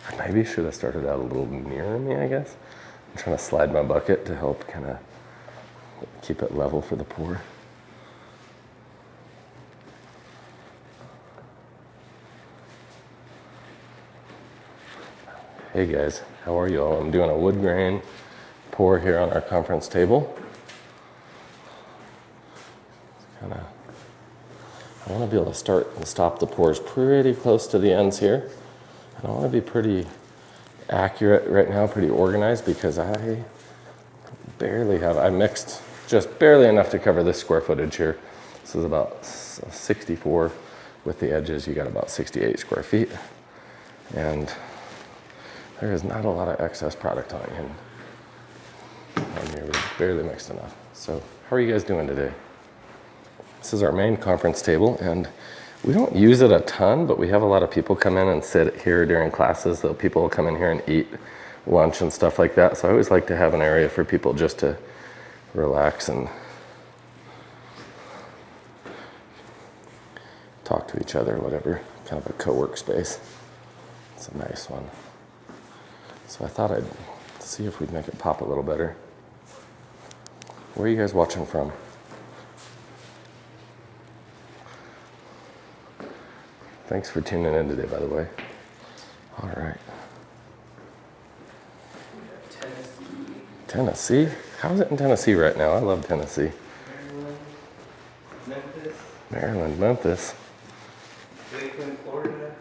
I maybe should have started out a little nearer me, I guess. I'm trying to slide my bucket to help kind of keep it level for the pour. Hey guys, how are you all? I'm doing a wood grain pour here on our conference table. I want to be able to start and stop the pours pretty close to the ends here. And I want to be pretty accurate right now, pretty organized, because I mixed just barely enough to cover this square footage here. This is about 64 with the edges. You got about 68 square feet. And there is not a lot of excess product on here. We barely mixed enough. So how are you guys doing today? This is our main conference table, and we don't use it a ton, but we have a lot of people come in and sit here during classes. So people will come in here and eat lunch and stuff like that. So I always like to have an area for people just to relax and talk to each other, whatever, kind of a co-work space. It's a nice one. So I thought I'd see if we'd make it pop a little better. Where are you guys watching from? Thanks for tuning in today, by the way. All right. Tennessee? How's it in Tennessee right now? I love Tennessee. Maryland, Memphis. Lakeland, Florida.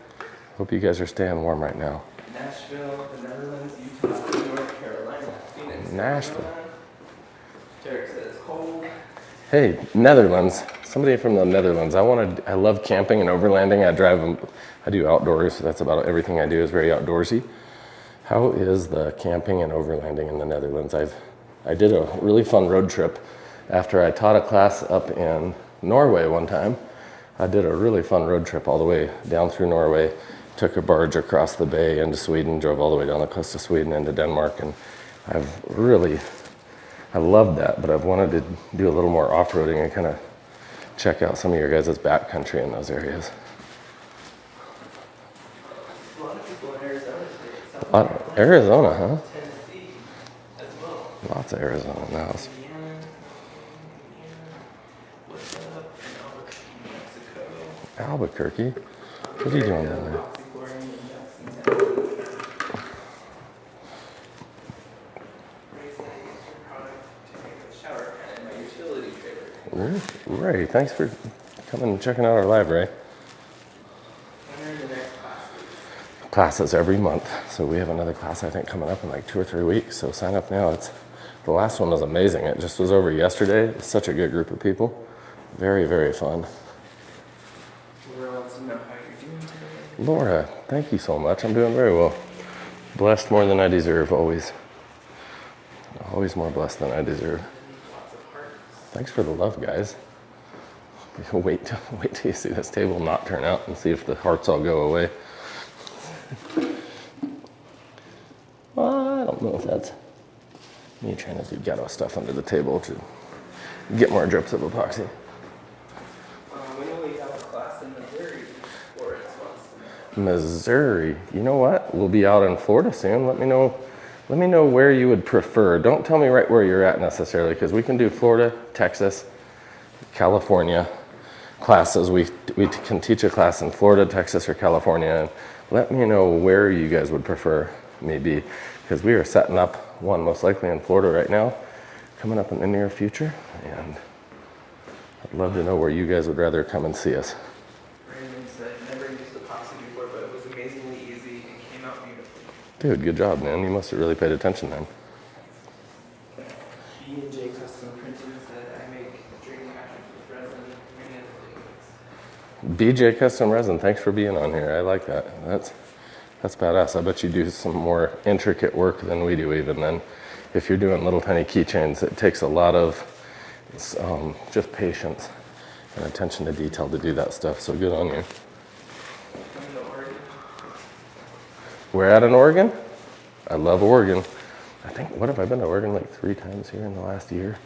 Hope you guys are staying warm right now. Nashville, the Netherlands, Utah, North Carolina, Phoenix, Nashville. Derek says cold. Hey, Netherlands. Somebody from the Netherlands. I love camping and overlanding. I do outdoors. So that's about everything I do is very outdoorsy. How is the camping and overlanding in the Netherlands? I did a really fun road trip after I taught a class up in Norway one time. I did a really fun road trip all the way down through Norway, took a barge across the bay into Sweden, drove all the way down the coast of Sweden into Denmark, and I loved that, but I've wanted to do a little more off-roading and kind of check out some of your guys' backcountry in those areas. A lot of people in Arizona today. Arizona, huh? Tennessee as well. Lots of Arizona in the house. Indiana. What's up? In Albuquerque, Mexico. Albuquerque? What are you doing down there? Ray, thanks for coming and checking out our library. When are the next classes? Classes every month. So we have another class, I think, coming up in like 2 or 3 weeks. So sign up now. The last one was amazing. It just was over yesterday. It's such a good group of people. Very, very fun. Laura wants to know how you're doing today. Laura, thank you so much. I'm doing very well. Blessed more than I deserve, always. Always more blessed than I deserve. Lots of hearts. Thanks for the love, guys. Wait till you see this table not turn out and see if the hearts all go away. Well, I don't know if that's me trying to do ghetto stuff under the table to get more drips of epoxy. We know we have a class in Missouri. Florida wants to know. Missouri. You know what? We'll be out in Florida soon. Let me know where you would prefer. Don't tell me right where you're at necessarily, because we can do Florida, Texas, California classes. We can teach a class in Florida, Texas, or California. And let me know where you guys would prefer me be, because we are setting up one most likely in Florida right now, coming up in the near future. And I'd love to know where you guys would rather come and see us. Brandon said, never used epoxy before, but it was amazingly easy and came out beautifully. Dude, good job, man. You must have really paid attention then. B&J Custom Printing said, I make drinking actions with resin and BJ Custom Resin, thanks for being on here. I like that. That's badass. I bet you do some more intricate work than we do even then. If you're doing little tiny keychains, it takes a lot of just patience and attention to detail to do that stuff. So good on you. We're at in Oregon? I love Oregon. I think, what have I been to Oregon like 3 times here in the last year?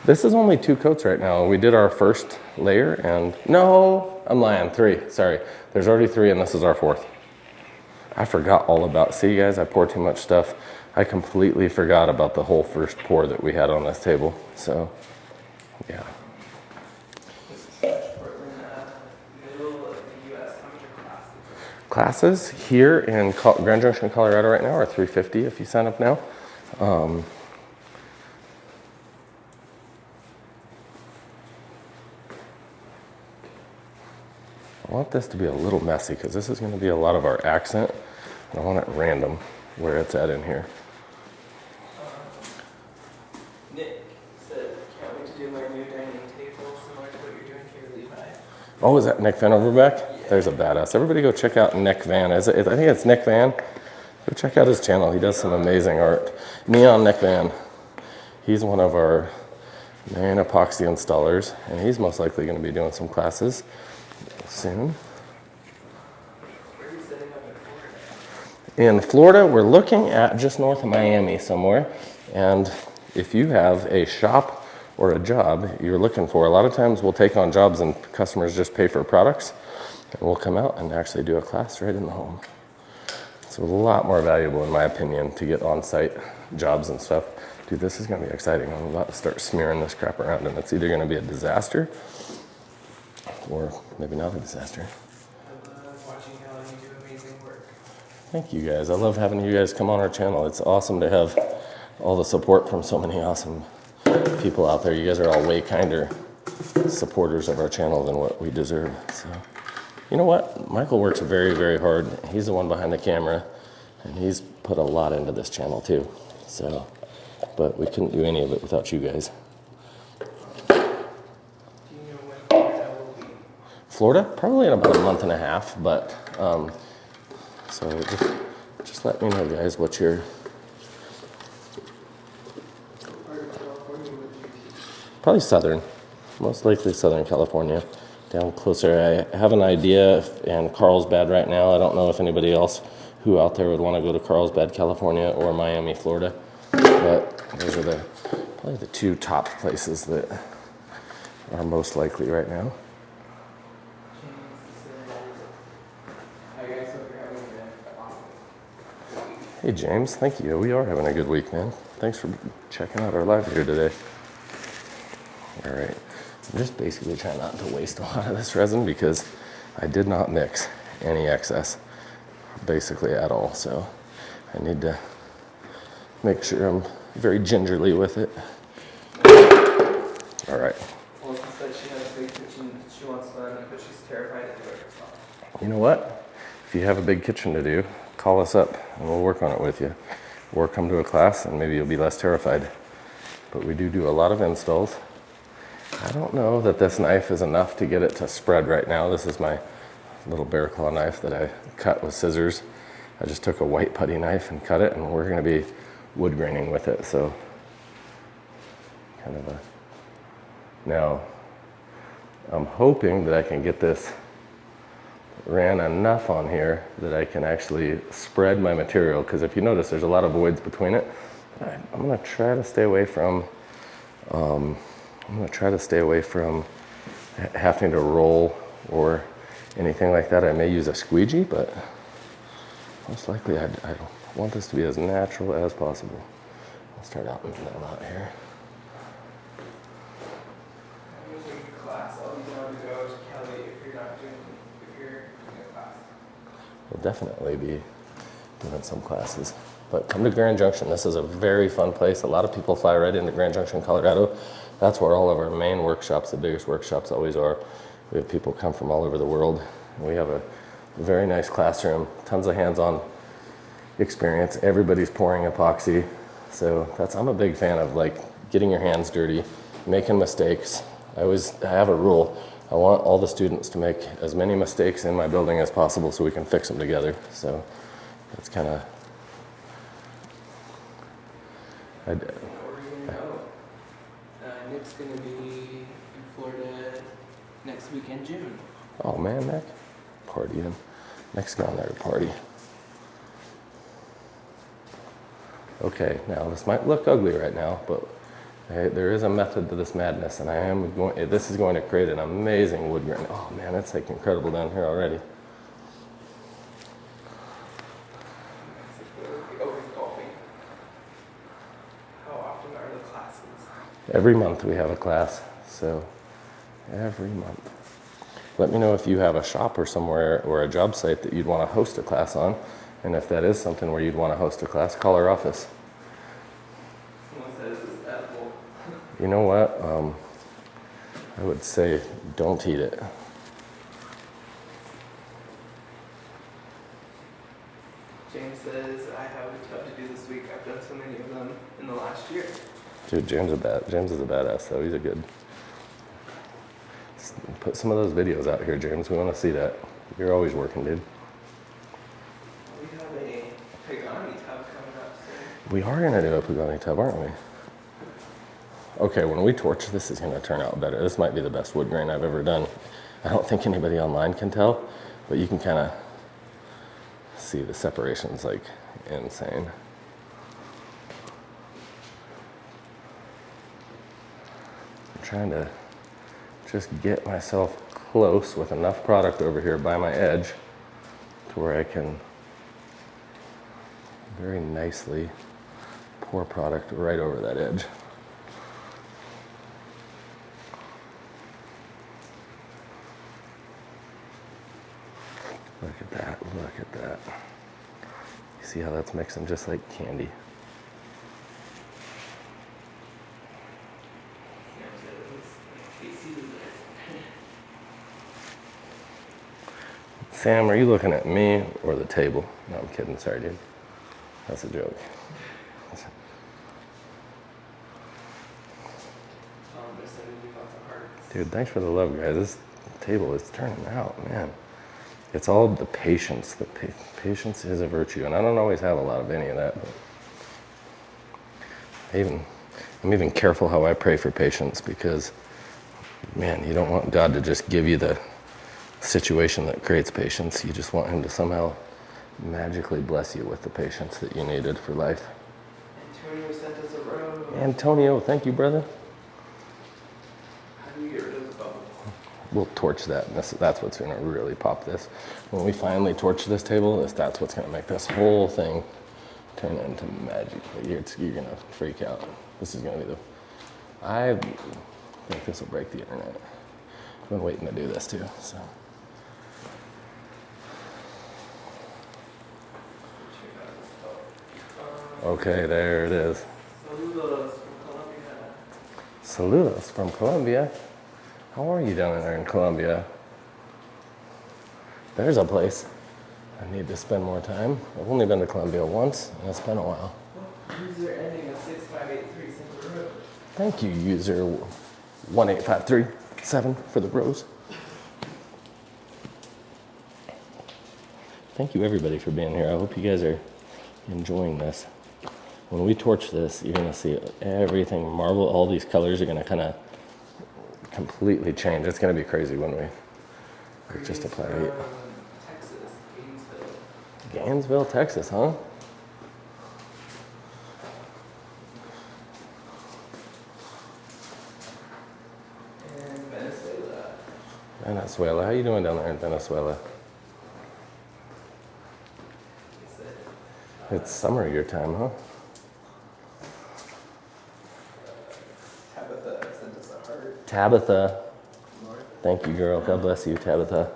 This is only 2 coats right now. We did our first layer and, no, I'm lying, 3, sorry. There's already 3 and this is our 4th. I forgot all about, see guys, I pour too much stuff. I completely forgot about the whole first pour that we had on this table, so, yeah. This is Portland, middle of the US. How much are Classes classes? here in Grand Junction, Colorado right now are $350 if you sign up now. I want this to be a little messy because this is going to be a lot of our accent. And I want it random where it's at in here. Nick said, can't wait to do my new dining table similar to what you're doing here, Levi. Oh, is that Nick Van Overbeck? Yeah. There's a badass. Everybody go check out Nick Van. I think it's Nick Van. Go check out his channel. He does some amazing art. Neon Nick Van. He's one of our main epoxy installers, and he's most likely going to be doing some classes soon. Where are you setting up in Florida? In Florida, we're looking at just north of Miami somewhere. And if you have a shop or a job you're looking for, a lot of times we'll take on jobs and customers just pay for products. And we'll come out and actually do a class right in the home. It's a lot more valuable, in my opinion, to get on-site jobs and stuff. Dude, this is going to be exciting. I'm about to start smearing this crap around, and it's either going to be a disaster or maybe not a disaster. I love watching how you do amazing work. Thank you guys. I love having you guys come on our channel. It's awesome to have all the support from so many awesome people out there. You guys are all way kinder supporters of our channel than what we deserve. So, you know what? Michael works very, very hard. He's the one behind the camera, and he's put a lot into this channel too. So, but we couldn't do any of it without you guys. Do you know when Florida will be? Florida, probably in about a month and a half, but so just let me know, guys, what your Part of California would you teach? probably southern, most likely Southern California, down closer. I have an idea in Carlsbad right now. I don't know if anybody else who out there would want to go to Carlsbad, California, or Miami, Florida, but those are probably the 2 top places that are most likely right now. I guys hope you're having an awesome week. Hey James, thank you. We are having a good week, man. Thanks for checking out our live here today. All right, I'm just basically trying not to waste a lot of this resin because I did not mix any excess, basically at all. So I need to make sure I'm very gingerly with it. All right. Melissa said she has a big kitchen she wants to learn, but she's terrified to do it herself. You know what? If you have a big kitchen to do, call us up and we'll work on it with you. Or come to a class and maybe you'll be less terrified. But we do a lot of installs. I don't know that this knife is enough to get it to spread right now. This is my little bear claw knife that I cut with scissors. I just took a white putty knife and cut it, and we're going to be wood graining with it. So kind of a, now I'm hoping that I can get this ran enough on here that I can actually spread my material, because if you notice there's a lot of voids between it. I'm going to try to stay away from having to roll or anything like that. I may use a squeegee, but most likely I want this to be as natural as possible. I'll start out moving that out here. I'm going to take a class. I'll be down to go to Cali if you're doing a class. We'll definitely be doing some classes. But come to Grand Junction. This is a very fun place. A lot of people fly right into Grand Junction, Colorado. That's where all of our main workshops, the biggest workshops, always are. We have people come from all over the world. We have a very nice classroom, tons of hands-on experience. Everybody's pouring epoxy. So I'm a big fan of like getting your hands dirty, making mistakes. I have a rule. I want all the students to make as many mistakes in my building as possible so we can fix them together. So that's kind of, Where are you going to go? Nick's going to be in Florida next week in June. oh man, Nick, partying. Nick's going there to party. Okay, now this might look ugly right now, but Hey, there is a method to this madness, and this is going to create an amazing wood grain. Oh man, it's like incredible down here already. Always golfing. How often are the classes? Every month we have a class, so every month. Let me know if you have a shop or somewhere or a job site that you'd want to host a class on, and if that is something where you'd want to host a class, call our office. Someone says it's edible. You know what? I would say don't eat it. James says, I have a tub to do this week. I've done so many of them in the last year. Dude, James is a badass though. He's a good. Put some of those videos out here, James. We want to see that. You're always working, dude. We have a Pagani tub coming up soon. We are gonna do a Pagani tub, aren't we? Okay, when we torch, this is gonna turn out better. This might be the best wood grain I've ever done. I don't think anybody online can tell, but you can kind of see the separation's like insane. I'm trying to just get myself close with enough product over here by my edge to where I can very nicely pour product right over that edge. Look at that, look at that. You see how that's mixing just like candy? Sam, are you looking at me or the table? No, I'm kidding. Sorry, dude. That's a joke. Dude, thanks for the love, guys. This table is turning out, man. It's all the patience. Patience is a virtue, and I don't always have a lot of any of that. But I'm even careful how I pray for patience because, man, you don't want God to just give you the situation that creates patience. You just want Him to somehow magically bless you with the patience that you needed for life. Antonio sent us a rose. Antonio, thank you, brother. How do you get rid of the bubbles? We'll torch that, and that's what's going to really pop this. When we finally torch this table, that's what's going to make this whole thing turn into magic. You're going to freak out. This is going to be I think this will break the internet. I've been waiting to do this too, so. Okay, there it is. Saludos from Colombia. Saludos from Colombia. How are you down there in Colombia? There's a place I need to spend more time. I've only been to Colombia once, and it's been a while. User ending of 6583 sent the rose. Thank you, user 18537 for the rose. Thank you, everybody, for being here. I hope you guys are enjoying this. When we torch this, you're going to see everything marble. All these colors are going to kind of completely change. It's going to be crazy when we just apply it. Texas, Gainesville. Gainesville, Texas, huh? And Venezuela. Venezuela. How you doing down there in Venezuela? It's summer your time, huh? Tabitha sent us a heart. Tabitha. Thank you, girl. God bless you, Tabitha.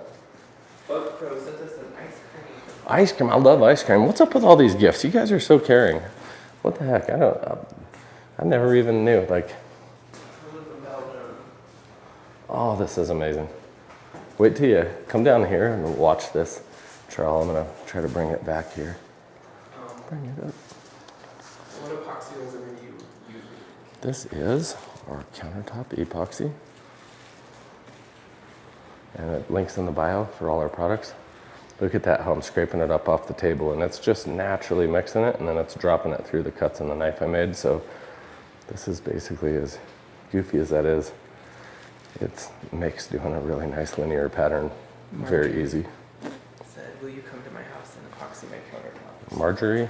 Bug Pro sent us an ice cream. Ice cream. I love ice cream. What's up with all these gifts? You guys are so caring. What the heck? I never even knew. Like, oh, this is amazing. Wait till you come down here and watch this, Charles. I'm going to try to bring it back here. Bring it up. What epoxy resin are you using? This is our Countertop Epoxy. And it links in the bio for all our products. Look at that, how I'm scraping it up off the table, and it's just naturally mixing it, and then it's dropping it through the cuts in the knife I made. So this is basically, as goofy as that is, it makes doing a really nice linear pattern very easy. Said, will you come to my house and epoxy my countertops? Marjorie,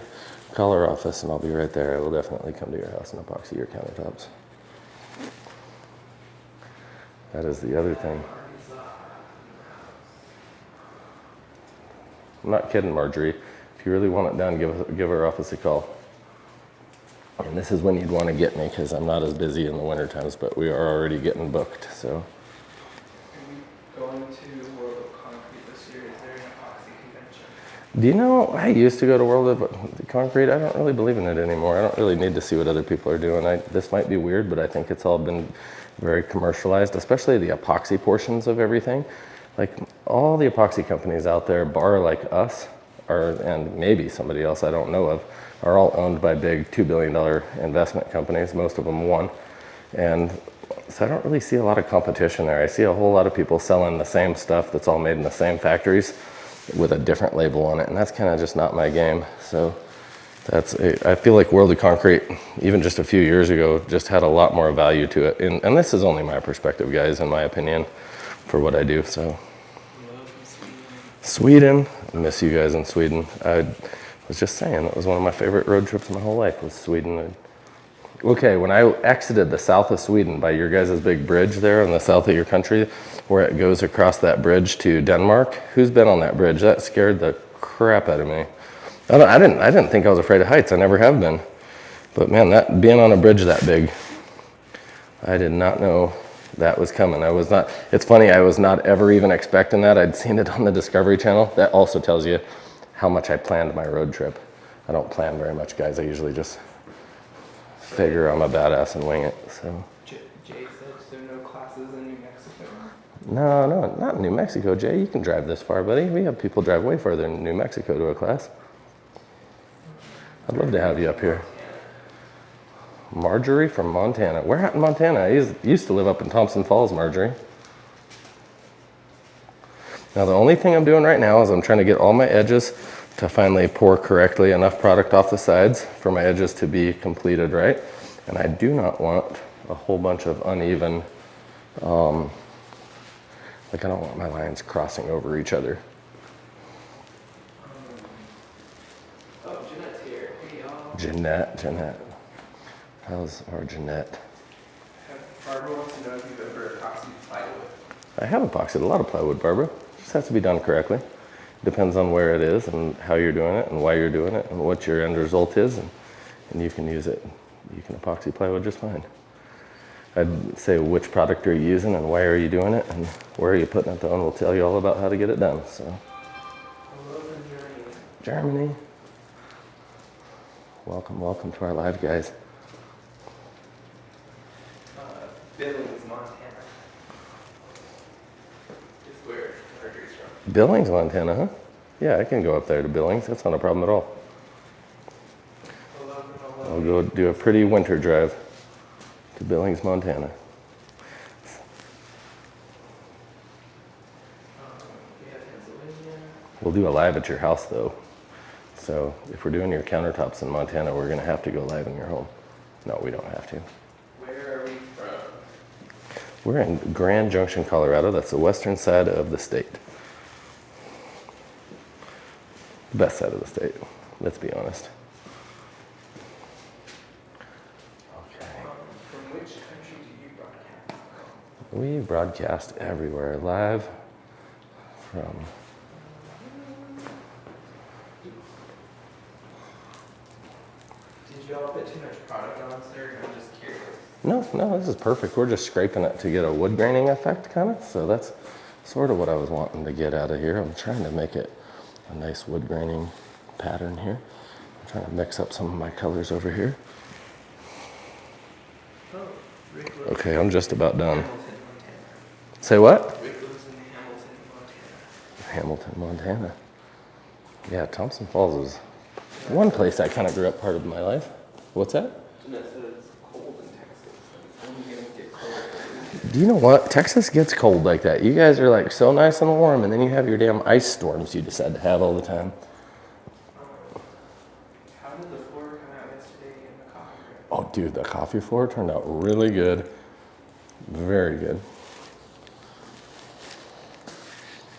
call our office and I'll be right there. I will definitely come to your house and epoxy your countertops. That is the other thing. I'm not kidding, Marjorie. If you really want it done, give our office a call. And this is when you'd want to get me, because I'm not as busy in the winter times, but we are already getting booked, so. Are we going to World of Concrete this year? Is there an epoxy convention? Do you know, I used to go to World of Concrete. I don't really believe in it anymore. I don't really need to see what other people are doing. This might be weird, but I think it's all been very commercialized, especially the epoxy portions of everything. Like all the epoxy companies out there, bar like us, and maybe somebody else I don't know of, are all owned by big $2 billion investment companies, most of them one. And so I don't really see a lot of competition there. I see a whole lot of people selling the same stuff that's all made in the same factories with a different label on it, and that's kind of just not my game. So I feel like World of Concrete, even just a few years ago, just had a lot more value to it. And this is only my perspective, guys, in my opinion, for what I do. So Sweden, I miss you guys in Sweden. I was just saying, that was one of my favorite road trips in my whole life, was Sweden. Okay, when I exited the south of Sweden by your guys' big bridge there in the south of your country, where it goes across that bridge to Denmark, who's been on that bridge? That scared the crap out of me. I didn't think I was afraid of heights. I never have been. But man, that being on a bridge that big, I did not know that was coming. It's funny, I was not ever even expecting that. I'd seen it on the Discovery Channel. That also tells you how much I planned my road trip. I don't plan very much, guys. I usually just figure I'm a badass and wing it. So. Jay said so no classes in New Mexico. No, not in New Mexico, Jay. You can drive this far, buddy. We have people drive way further in New Mexico to a class. I'd love to have you up here. Marjorie from Montana. Where at in Montana? I used to live up in Thompson Falls, Marjorie. Now the only thing I'm doing right now is I'm trying to get all my edges to finally pour correctly, enough product off the sides for my edges to be completed right. And I do not want a whole bunch of uneven, like I don't want my lines crossing over each other. Oh, Jeanette's here. Hey, y'all. Jeanette. How's our Jeanette? Barbara wants to know if you've ever epoxied plywood. I have epoxied a lot of plywood, Barbara. Just has to be done correctly. Depends on where it is and how you're doing it and why you're doing it and what your end result is, and you can use it. You can epoxy plywood just fine. I'd say which product are you using and why are you doing it and where are you putting it though, and we'll tell you all about how to get it done. So. Hello from Germany. Germany. Welcome to our live, guys. Billings, Montana. Is where Marjorie's from. Billings, Montana, huh? Yeah, I can go up there to Billings. That's not a problem at all. I'll go do a pretty winter drive to Billings, Montana. We'll do a live at your house though. So if we're doing your countertops in Montana, we're gonna have to go live in your home. No, we don't have to. Where are we from? We're in Grand Junction, Colorado. That's the western side of the state. The best side of the state, let's be honest. Okay. From which country do you broadcast? We broadcast everywhere, live from... Did y'all put too much product on, sir? I'm just curious. No, this is perfect. We're just scraping it to get a wood graining effect, kind of. So that's sort of what I was wanting to get out of here. I'm trying to make it a nice wood graining pattern here. I'm trying to mix up some of my colors over here. Oh, Rick lives Okay, I'm just about in done. Hamilton, Montana. Say what? Rick lives in Hamilton, Montana. Hamilton, Montana. Yeah, Thompson Falls is one place I kind of grew up part of my life. What's that? Jeanette said it's cold in Texas. It's only going to get colder. Do you know what? Texas gets cold like that. You guys are like so nice and warm, and then you have your damn ice storms you decide to have all the time. How did the floor come out yesterday in the coffee room? Oh, dude, the coffee floor turned out really good. Very good.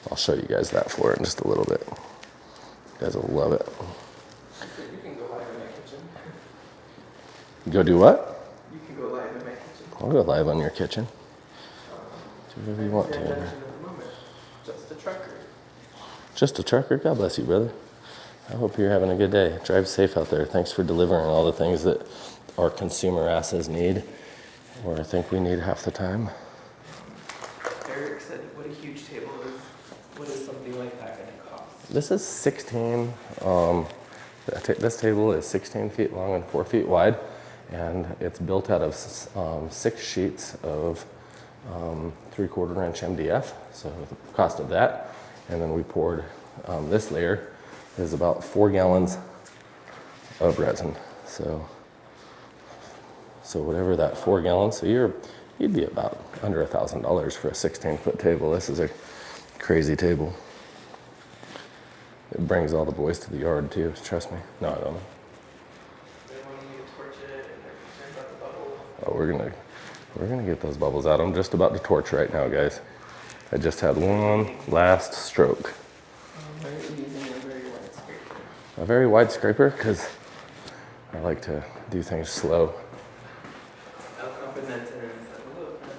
I'll show you guys that floor in just a little bit. You guys will love it. You can go live in my kitchen. Go do what? You can go live in my kitchen. I'll go live on your kitchen. Do whatever you want Grand to. Junction at the moment. Just a trucker. Just a trucker? God bless you, brother. I hope you're having a good day. Drive safe out there. Thanks for delivering all the things that our consumer asses need, or I think we need half the time. Eric said, what a huge table is. What is something like that going to cost? This is 16. This table is 16 feet long and 4 feet wide, and it's built out of 6 sheets of 3/4 inch MDF. So the cost of that, and then we poured this layer is about 4 gallons of resin. So whatever that 4 gallons, so you'd be about under $1,000 for a 16-foot table. This is a crazy table. It brings all the boys to the yard too, trust me. No, I don't know. They want you to torch it and they're concerned about the bubble. Oh, we're gonna get those bubbles out. I'm just about to torch right now, guys. I just had one last stroke. Why are you using a very wide scraper? A very wide scraper, because I like to do things slow.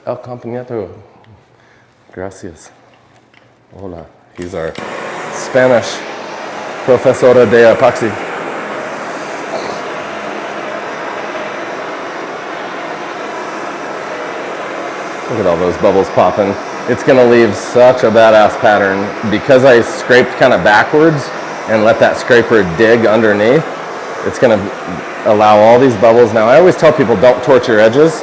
El compañero. Gracias. Hola. He's our Spanish profesora de epoxy. Look at all those bubbles popping. It's gonna leave such a badass pattern. Because I scraped kind of backwards and let that scraper dig underneath, it's gonna allow all these bubbles. Now I always tell people don't torch your edges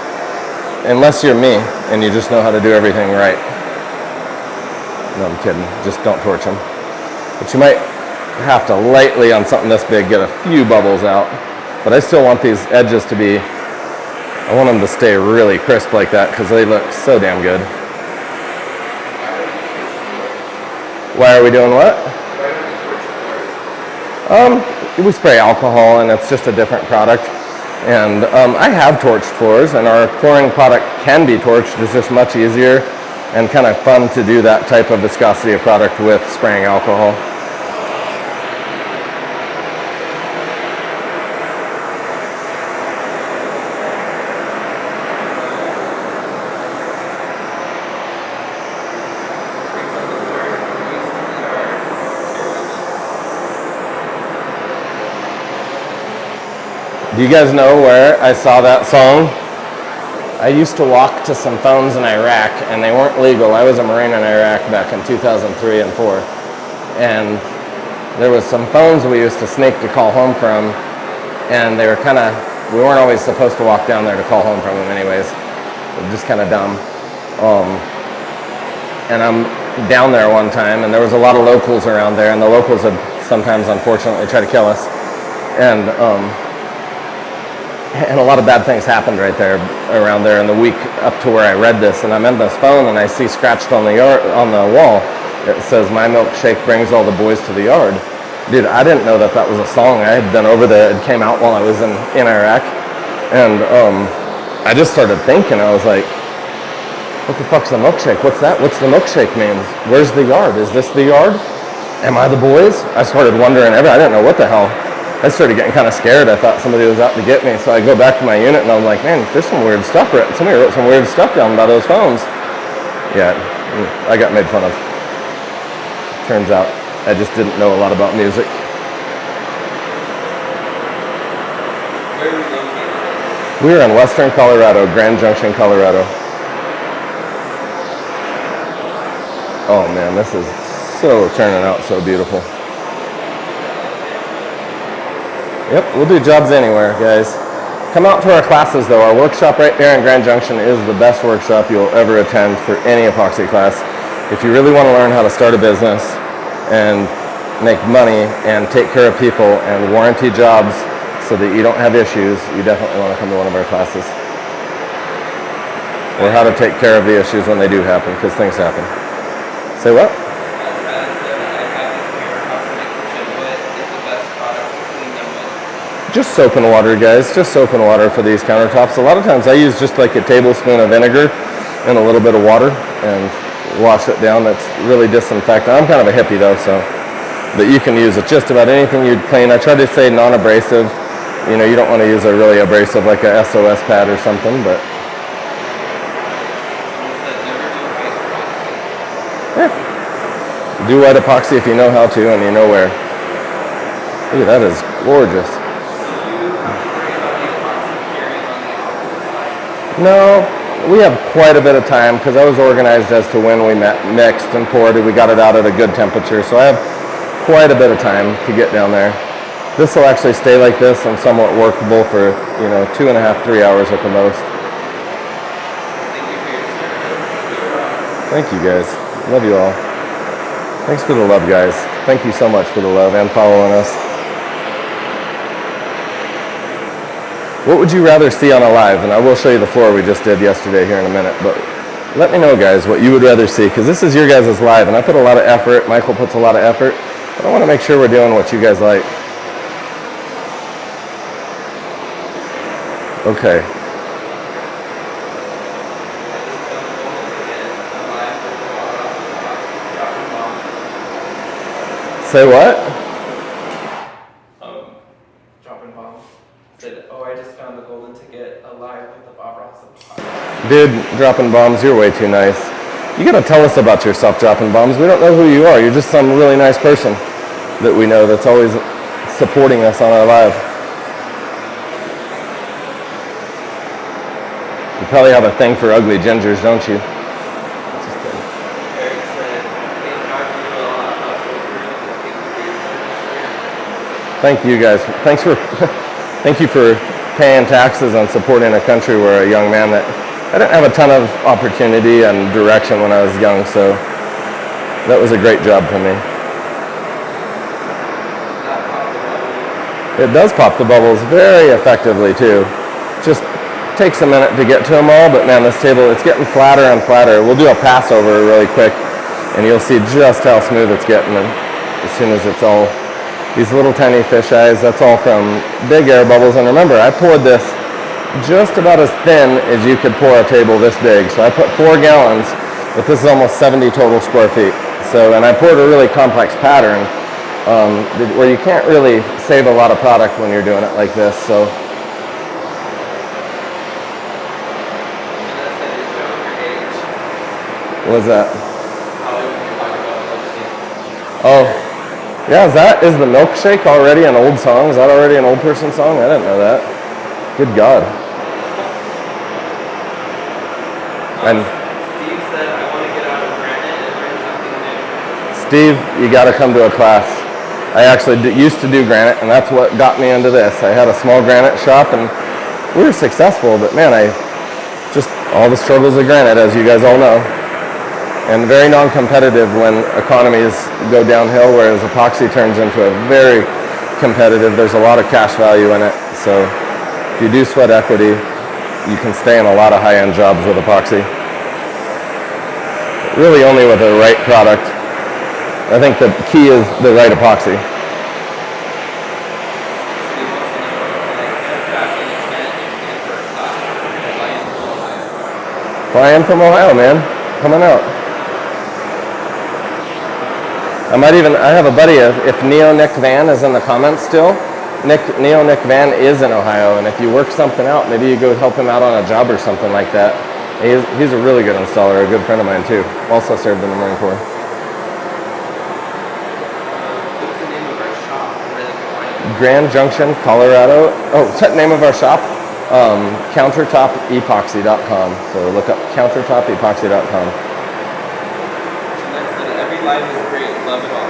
unless you're me and you just know how to do everything right. No, I'm kidding, just don't torch them. But you might have to lightly on something this big get a few bubbles out. But I still want these edges to be, I want them to stay really crisp like that because they look so damn good. Why are we doing what? We spray alcohol and it's just a different product. And I have torched floors, and our flooring product can be torched. It's just much easier and kind of fun to do that type of viscosity of product with spraying alcohol. Do you guys know where I saw that song? I used to walk to some phones in Iraq, and they weren't legal. I was a Marine in Iraq back in 2003 and 4. And there was some phones we used to sneak to call home from, and they were we weren't always supposed to walk down there to call home from them anyways. It was just kind of dumb. And I'm down there one time, and there was a lot of locals around there, and the locals would sometimes, unfortunately, try to kill us. And a lot of bad things happened right there, around there in the week up to where I read this. And I'm in this phone, and I see scratched on the wall, it says, "My milkshake brings all the boys to the yard." Dude, I didn't know that was a song. I had been over there. It came out while I was in Iraq. And I just started thinking, I was like, what the fuck's a milkshake? What's that? What's the milkshake means? Where's the yard? Is this the yard? Am I the boys? I started wondering, I didn't know what the hell. I started getting kind of scared. I thought somebody was out to get me. So I go back to my unit and I'm like, man, there's some weird stuff. Somebody wrote some weird stuff down by those phones. Yeah, I got made fun of. Turns out I just didn't know a lot about music. Where are we located? We are in Western Colorado, Grand Junction, Colorado. Oh man, this is so turning out so beautiful. Yep, we'll do jobs anywhere, guys. Come out to our classes though. Our workshop right there in Grand Junction is the best workshop you'll ever attend for any epoxy class. If you really want to learn how to start a business and make money and take care of people and warranty jobs so that you don't have issues, you definitely want to come to one of our classes. Or how to take care of the issues when they do happen, because things happen. Say what? Just soap and water, guys. Just soap and water for these countertops. A lot of times I use just like a tablespoon of vinegar and a little bit of water and wash it down. That's really disinfectant. I'm kind of a hippie though, so but you can use it just about anything you'd clean. I try to say non-abrasive. You know, you don't want to use a really abrasive like a SOS pad or something, but Do white epoxy if you know how to and you know where. Look at that, is gorgeous. No, we have quite a bit of time because I was organized as to when we mixed and poured and we got it out at a good temperature. So I have quite a bit of time to get down there. This will actually stay like this and somewhat workable for, 2.5, 3 hours at the most. Thank you guys. Love you all. Thanks for the love, guys. Thank you so much for the love and following us. What would you rather see on a live? And I will show you the floor we just did yesterday here in a minute, but let me know, guys, what you would rather see, because this is your guys' live, and I put a lot of effort. Michael puts a lot of effort, but I want to make sure we're doing what you guys like. Okay. Say what? Dropping bombs. Said, I just found the golden ticket alive with the Bob Ross. Dude, dropping bombs, you're way too nice. You gotta tell us about yourself, dropping bombs. We don't know who you are. You're just some really nice person that we know that's always supporting us on our live. You probably have a thing for ugly gingers, don't you? Thank you guys. Thank you for paying taxes and supporting a country where a young man that I didn't have a ton of opportunity and direction when I was young, so that was a great job for me. It does pop the bubbles very effectively too. Just takes a minute to get to them all, but man, this table, it's getting flatter and flatter. We'll do a pass over really quick and you'll see just how smooth it's getting as soon as it's all these little tiny fish eyes. That's all from big air bubbles. And remember, I poured this just about as thin as you could pour a table this big. So I put 4 gallons, but this is almost 70 total square feet. So, and I poured a really complex pattern where you can't really save a lot of product when you're doing it like this. So. What was that? Oh. Yeah, is the milkshake already an old song? Is that already an old person song? I didn't know that. Good God. And Steve said, I want to get out of granite and learn something new. Steve, you got to come to a class. I actually used to do granite, and that's what got me into this. I had a small granite shop, and we were successful, but man, all the struggles of granite, as you guys all know. And very non-competitive when economies go downhill, whereas epoxy turns into a very competitive. There's a lot of cash value in it. So if you do sweat equity, you can stay in a lot of high-end jobs with epoxy. Really only with the right product. I think the key is the right epoxy. Fly in from Ohio, man. Coming out. I have a buddy, if Neo Nick Van is in the comments still, Neo Nick Van is in Ohio, and if you work something out, maybe you go help him out on a job or something like that. He's a really good installer, a good friend of mine too. Also served in the Marine Corps. What's the name of our shop? Grand Junction, Colorado. Oh, what's the name of our shop? Countertop Epoxy.com. So look up Countertop Epoxy.com. Every live is great. Love it all.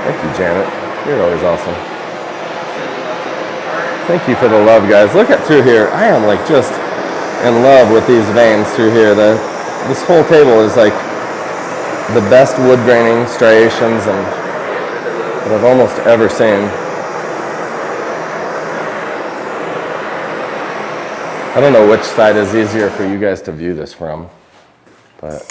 Thank you, Janet. You're always awesome. Thank you for the love, guys. Look at through here. I am like just in love with these veins through here. This whole table is like the best wood graining striations that I've almost ever seen. I don't know which side is easier for you guys to view this from, but.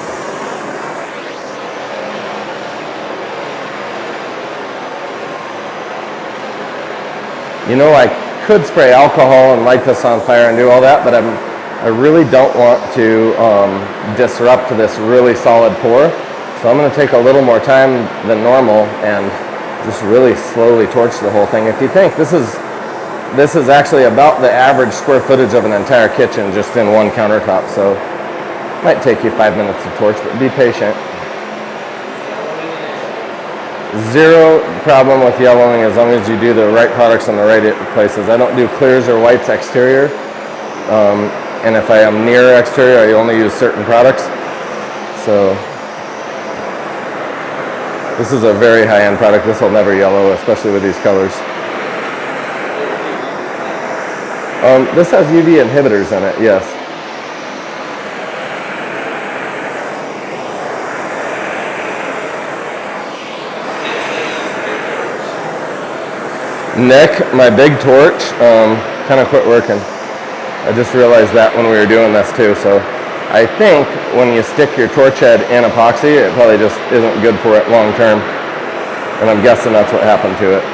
You know, I could spray alcohol and light this on fire and do all that, but I really don't want to disrupt this really solid pour. So I'm going to take a little more time than normal and just really slowly torch the whole thing. If you think this is actually about the average square footage of an entire kitchen just in one countertop, so it might take you 5 minutes to torch, but be patient. Zero problem with yellowing as long as you do the right products in the right places. I don't do clears or whites exterior. And if I am near exterior, I only use certain products. So this is a very high-end product. This will never yellow, especially with these colors. This has UV inhibitors in it, yes. Nick, my big torch, kind of quit working. I just realized that when we were doing this too. So I think when you stick your torch head in epoxy, it probably just isn't good for it long term. And I'm guessing that's what happened to it.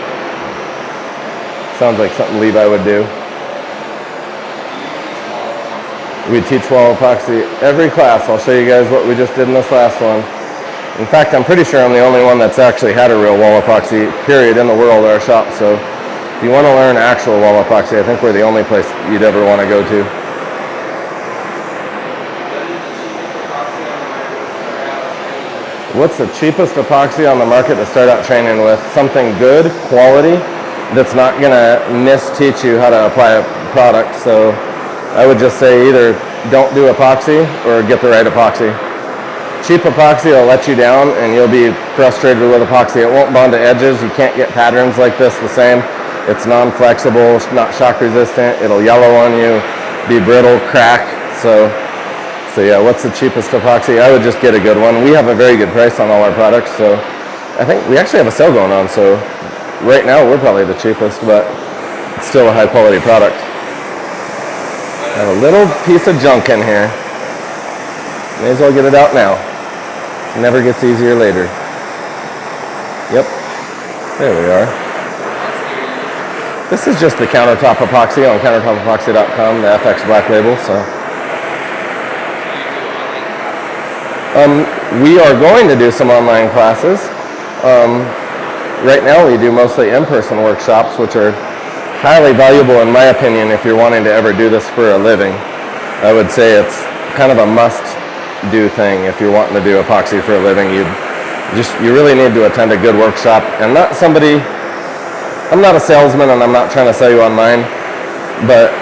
Sounds like something Levi would do. We teach wall epoxy every class. I'll show you guys what we just did in this last one. In fact, I'm pretty sure I'm the only one that's actually had a real wall epoxy, period, in the world at our shop. So if you want to learn actual wall epoxy, I think we're the only place you'd ever want to go to. What's the cheapest epoxy on the market to start out training with? Something good, quality, that's not going to misteach you how to apply a product. So I would just say either don't do epoxy or get the right epoxy. Cheap epoxy will let you down and you'll be frustrated with epoxy. It won't bond to edges. You can't get patterns like this the same. It's non-flexible, it's not shock resistant. It'll yellow on you, be brittle, crack. So yeah, what's the cheapest epoxy? I would just get a good one. We have a very good price on all our products. So I think we actually have a sale going on. So right now we're probably the cheapest, but it's still a high quality product. I have a little piece of junk in here. May as well get it out now. It never gets easier later. Yep, there we are. This is just the Countertop Epoxy on countertopepoxy.com, the FX Black Label. So we are going to do some online classes. Right now we do mostly in-person workshops, which are highly valuable in my opinion if you're wanting to ever do this for a living. I would say it's kind of a must-do thing if you're wanting to do epoxy for a living. You really need to attend a good workshop, and not somebody. I'm not a salesman and I'm not trying to sell you on mine, but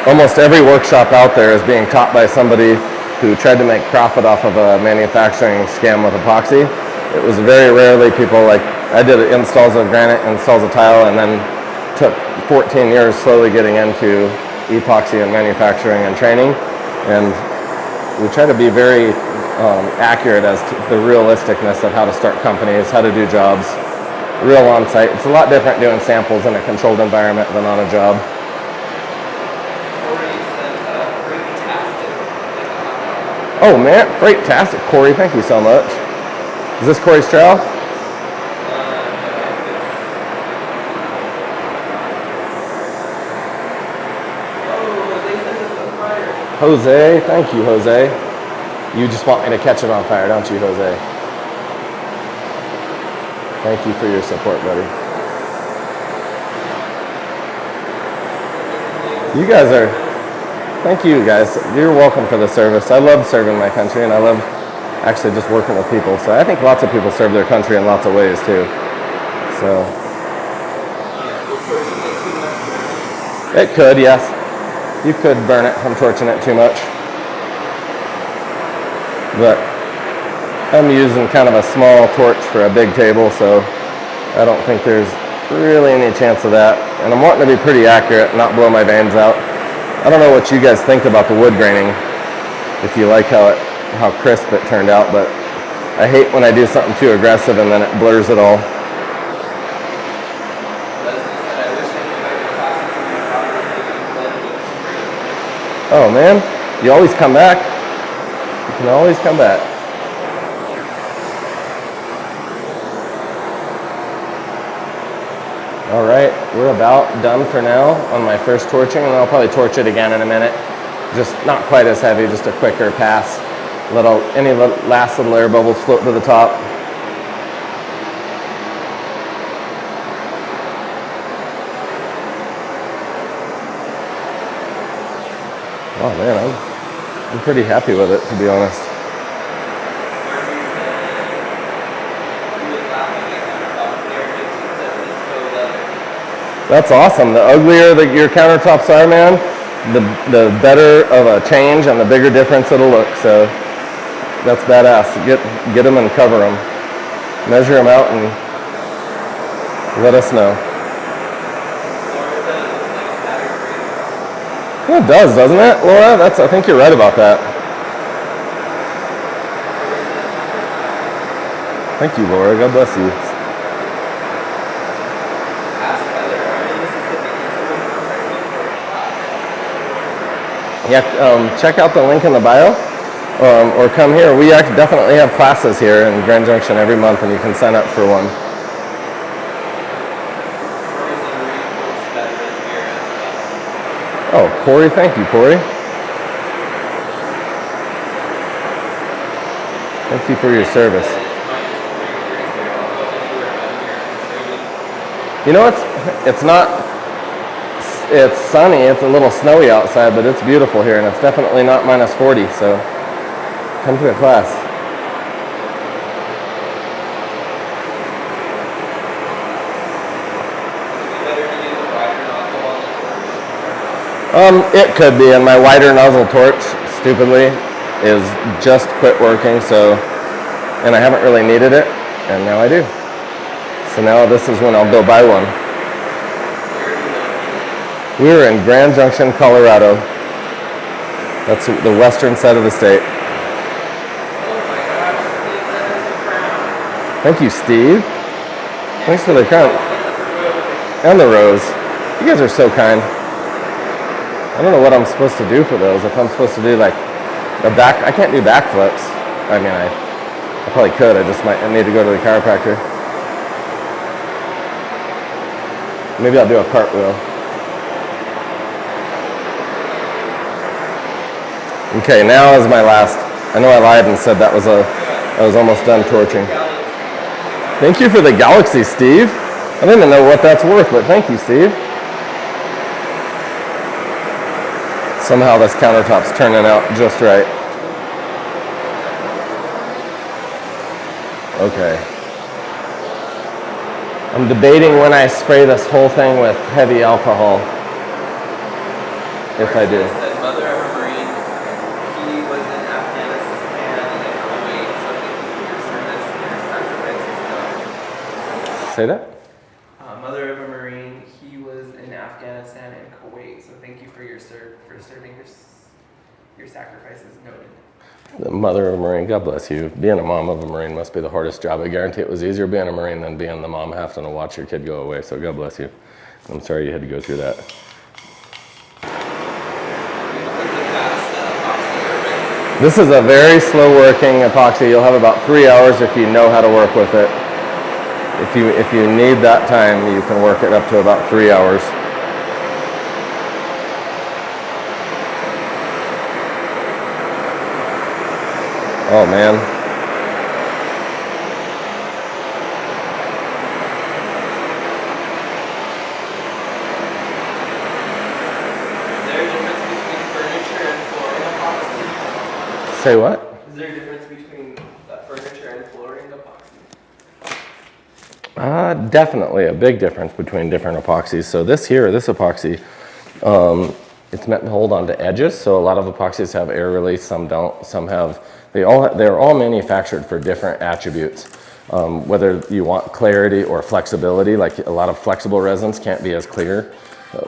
almost every workshop out there is being taught by somebody who tried to make profit off of a manufacturing scam with epoxy. It was very rarely people like, I did installs of granite, installs of tile, and then took 14 years slowly getting into epoxy and manufacturing and training. And we try to be very accurate as to the realisticness of how to start companies, how to do jobs. Real on site. It's a lot different doing samples in a controlled environment than on a job. Oh man, great-tastic. Corey, thank you so much. Is this Corey Stroud? Jose, thank you, Jose. You just want me to catch it on fire, don't you, Jose? Thank you for your support, buddy. You guys are, thank you guys. You're welcome for the service. I love serving my country and I love actually just working with people. So I think lots of people serve their country in lots of ways too. So. It could, yes. You could burn it from torching it too much. But I'm using kind of a small torch for a big table, so I don't think there's really any chance of that. And I'm wanting to be pretty accurate, not blow my veins out. I don't know what you guys think about the wood graining, if you like how crisp it turned out, but I hate when I do something too aggressive and then it blurs it all. Oh man, you always come back. You can always come back. All right, we're about done for now on my first torching, and I'll probably torch it again in a minute. Just not quite as heavy, just a quicker pass. Let any last little air bubbles float to the top. Oh man, I'm pretty happy with it, to be honest. That's awesome. The uglier that your countertops are, man, the better of a change and the bigger difference it'll look. So that's badass. Get them and cover them. Measure them out and let us know. Yeah, it does, doesn't it, Laura? I think you're right about that. Thank you, Laura. God bless you. Yeah, check out the link in the bio, or come here. We definitely have classes here in Grand Junction every month, and you can sign up for one. Oh, Corey, thank you, Corey. Thank you for your service. You know, it's sunny, it's a little snowy outside, but it's beautiful here, and it's definitely not minus 40, so come to a class. It could be, and my wider nozzle torch, stupidly, is just quit working, so, and I haven't really needed it, and now I do. So now this is when I'll go buy one. We were in Grand Junction, Colorado. That's the western side of the state. Thank you, Steve. Thanks for the crown. And the rose. You guys are so kind. I don't know what I'm supposed to do for those. If I'm supposed to do like a back, I can't do backflips. I mean, I probably could. I just might need to go to the chiropractor. Maybe I'll do a cartwheel. Okay, now is my last. I know I lied and said I was almost done torching. Thank you for the galaxy, Steve. I don't even know what that's worth, but thank you, Steve. Somehow this countertop's turning out just right. Okay. I'm debating when I spray this whole thing with heavy alcohol. If I do. Mother of a Marine, he was in Afghanistan and Kuwait, so thank you for your service and your sacrifices. Say that? Mother of a Marine, he was in Afghanistan and Kuwait, so thank you for your serving your sacrifices noted. The mother of a Marine, God bless you. Being a mom of a Marine must be the hardest job. I guarantee it was easier being a Marine than being the mom having to watch your kid go away, so God bless you. I'm sorry you had to go through that. This is a very slow working epoxy. You'll have about 3 hours if you know how to work with it. If you need that time, you can work it up to about 3 hours. Oh man. Is there a difference between furniture and flooring epoxy? Say what? Is there a difference between furniture and flooring epoxy? Definitely a big difference between different epoxies. So this epoxy, it's meant to hold on to edges. So a lot of epoxies have air release, some don't. Some have, they're all manufactured for different attributes. Whether you want clarity or flexibility, like a lot of flexible resins can't be as clear,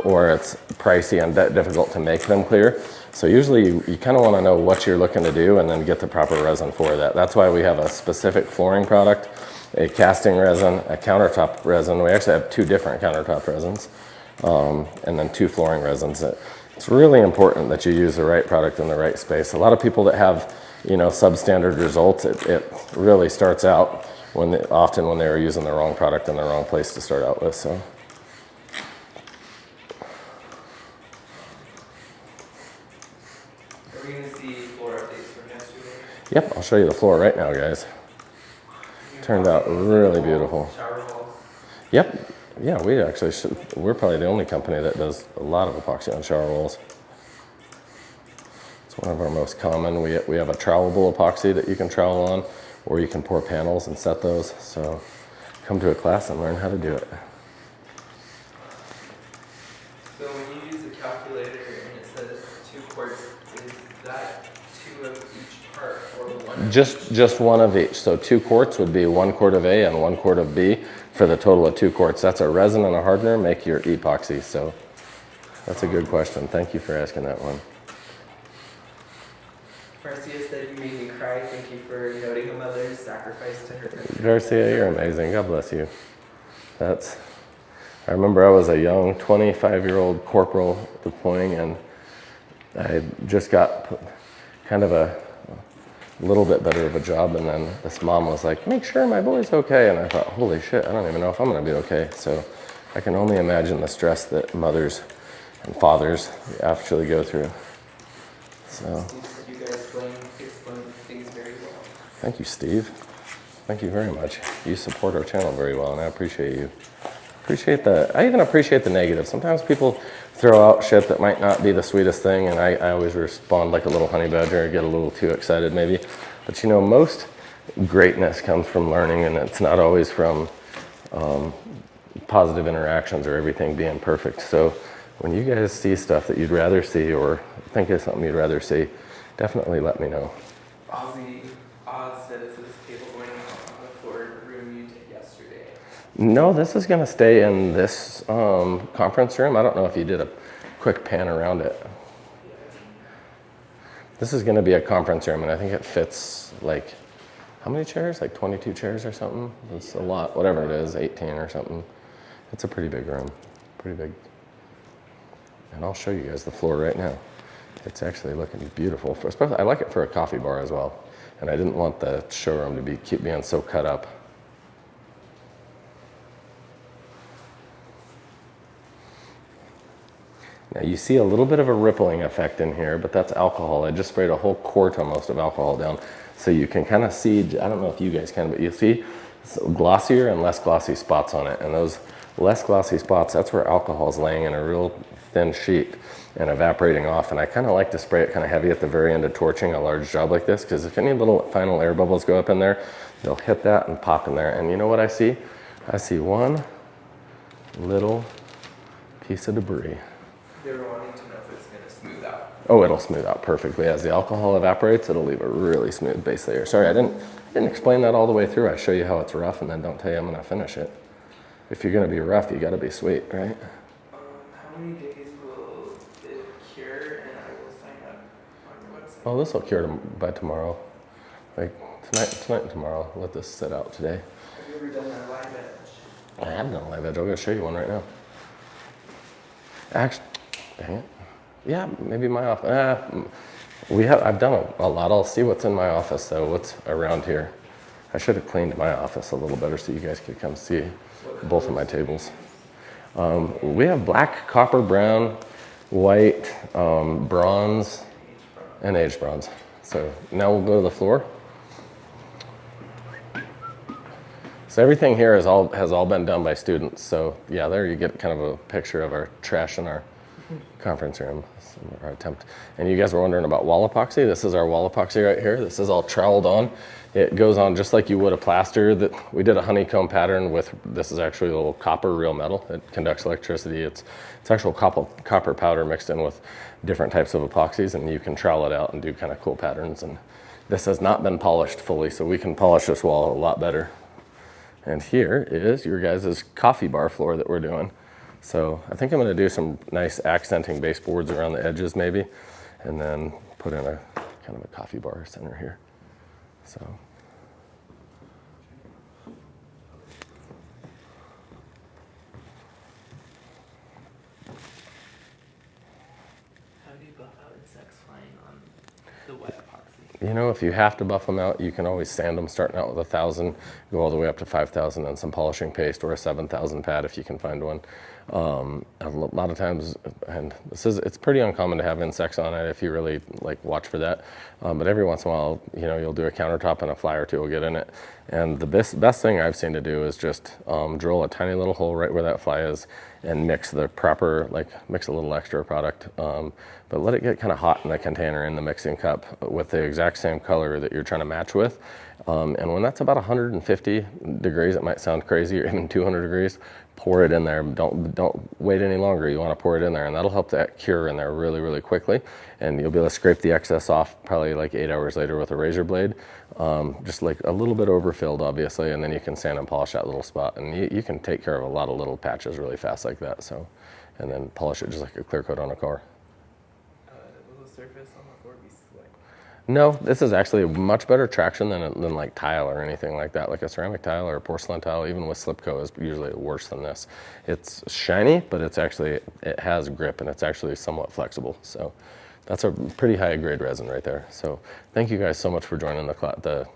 or it's pricey and difficult to make them clear. So usually you kind of want to know what you're looking to do and then get the proper resin for that. That's why we have a specific flooring product, a casting resin, a countertop resin. We actually have 2 different countertop resins, and then 2 flooring resins. It's really important that you use the right product in the right space. A lot of people that have, substandard results, it really starts out often when they were using the wrong product in the wrong place to start out with. So. Are we going to see floor updates from yesterday? Yep, I'll show you the floor right now, guys. Turned out really beautiful. Shower walls. Yep. Yeah, we're probably the only company that does a lot of epoxy on shower walls. It's one of our most common. We have a trowelable epoxy that you can trowel on, or you can pour panels and set those. So come to a class and learn how to do it. Just one of each. So 2 quarts would be 1 quart of A and 1 quart of B for the total of 2 quarts. That's a resin and a hardener, make your epoxy. So that's a good question. Thank you for asking that one. Marcia said you made me cry. Thank you for noting a mother's sacrifice to her country. Garcia, you're amazing. God bless you. I remember I was a young 25-year-old corporal deploying, and I just got kind of a little bit better of a job, and then this mom was like, make sure my boy's okay. And I thought, holy shit, I don't even know if I'm gonna be okay. So I can only imagine the stress that mothers and fathers actually go through. So. You guys explain things very well. Thank you, Steve. Thank you very much. You support our channel very well, and I appreciate you. I even appreciate the negative. Sometimes people throw out shit that might not be the sweetest thing, and I always respond like a little honey badger and get a little too excited maybe. But you know, most greatness comes from learning, and it's not always from positive interactions or everything being perfect. So when you guys see stuff that you'd rather see or think of something you'd rather see, definitely let me know. Oz said, is this table going out on the floor room you did yesterday? No, this is going to stay in this conference room. I don't know if you did a quick pan around it. This is going to be a conference room, and I think it fits like, how many chairs? Like 22 chairs or something? It's a lot, whatever it is, 18 or something. It's a pretty big room, pretty big. And I'll show you guys the floor right now. It's actually looking beautiful. Especially, I like it for a coffee bar as well. And I didn't want the showroom to keep being so cut up. Now you see a little bit of a rippling effect in here, but that's alcohol. I just sprayed a whole quart almost of alcohol down. So you can kind of see, I don't know if you guys can, but you see glossier and less glossy spots on it. And those less glossy spots, that's where alcohol is laying in a real thin sheet and evaporating off. And I kind of like to spray it kind of heavy at the very end of torching a large job like this, because if any little final air bubbles go up in there, they'll hit that and pop in there. And you know what I see? I see one little piece of debris. They were wanting to know if it's going to smooth out. Oh, it'll smooth out perfectly. As the alcohol evaporates, it'll leave a really smooth base layer. Sorry, I didn't explain that all the way through. I show you how it's rough and then don't tell you I'm going to finish it. If you're going to be rough, you got to be sweet, right? How many days will it cure, and I will sign up on your website? Oh, this will cure by tomorrow. Like tonight and tomorrow. Let this sit out today. Have you ever done a live edge? I have done a live edge. I'm going to show you one right now. Actually, dang it. Yeah, maybe my office. I've done a lot. I'll see what's in my office though, what's around here. I should have cleaned my office a little better so you guys could come see both of my tables. We have black, copper, brown, white, bronze, and aged bronze. So now we'll go to the floor. So everything here has all been done by students. So yeah, there you get kind of a picture of our trash in our conference room. Our attempt. And you guys were wondering about wall epoxy. This is our wall epoxy right here. This is all troweled on. It goes on just like you would a plaster. That we did a honeycomb pattern with. This is actually a little copper real metal. It conducts electricity. It's actual copper powder mixed in with different types of epoxies, and you can trowel it out and do kind of cool patterns. And this has not been polished fully, so we can polish this wall a lot better. And here is your guys' coffee bar floor that we're doing. So I think I'm going to do some nice accenting baseboards around the edges maybe, and then put in a kind of a coffee bar center here. So. How do you buff out insects flying on the wet epoxy? You know, if you have to buff them out, you can always sand them starting out with 1,000, go all the way up to 5,000 and some polishing paste, or a 7,000 pad if you can find one. A lot of times, and it's pretty uncommon to have insects on it if you really like watch for that. But every once in a while, you know, you'll do a countertop and a fly or two will get in it. And the best thing I've seen to do is just drill a tiny little hole right where that fly is and mix the proper, mix a little extra product. But let it get kind of hot in the container in the mixing cup with the exact same color that you're trying to match with. And when that's about 150 degrees, it might sound crazy, or even 200 degrees, pour it in there. Don't wait any longer. You want to pour it in there, and that'll help that cure in there really, really quickly. And you'll be able to scrape the excess off probably like 8 hours later with a razor blade, just like a little bit overfilled, obviously, and then you can sand and polish that little spot. And you can take care of a lot of little patches really fast like that. So, and then polish it just like a clear coat on a car. Will the surface on the floor be slick? No, this is actually much better traction than like tile or anything like that. Like a ceramic tile or a porcelain tile, even with Slipco, is usually worse than this. It's shiny, but it has grip, and it's actually somewhat flexible. So that's a pretty high grade resin right there. So thank you guys so much for joining the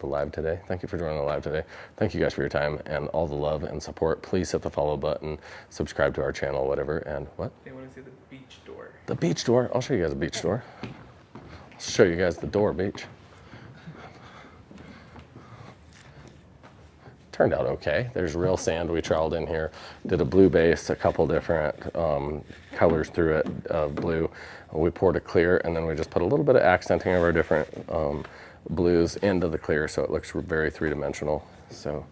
live today. Thank you for joining the live today. Thank you guys for your time and all the love and support. Please hit the follow button, subscribe to our channel, whatever. And what? They want to see the beach door. The beach door. I'll show you guys a beach door. I'll show you guys the door beach. Turned out okay. There's real sand we troweled in here. Did a blue base, a couple different colors through it of blue. We poured a clear, and then we just put a little bit of accenting of our different blues into the clear, so it looks very three-dimensional. So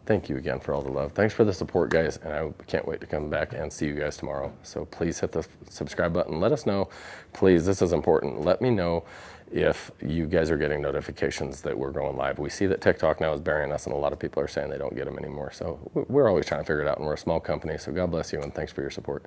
thank you again for all the love. Thanks for the support, guys, and I can't wait to come back and see you guys tomorrow. So please hit the subscribe button. Let us know. Please, this is important. Let me know if you guys are getting notifications that we're going live. We see that TikTok now is burying us, and a lot of people are saying they don't get them anymore. So we're always trying to figure it out, and we're a small company. So God bless you, and thanks for your support.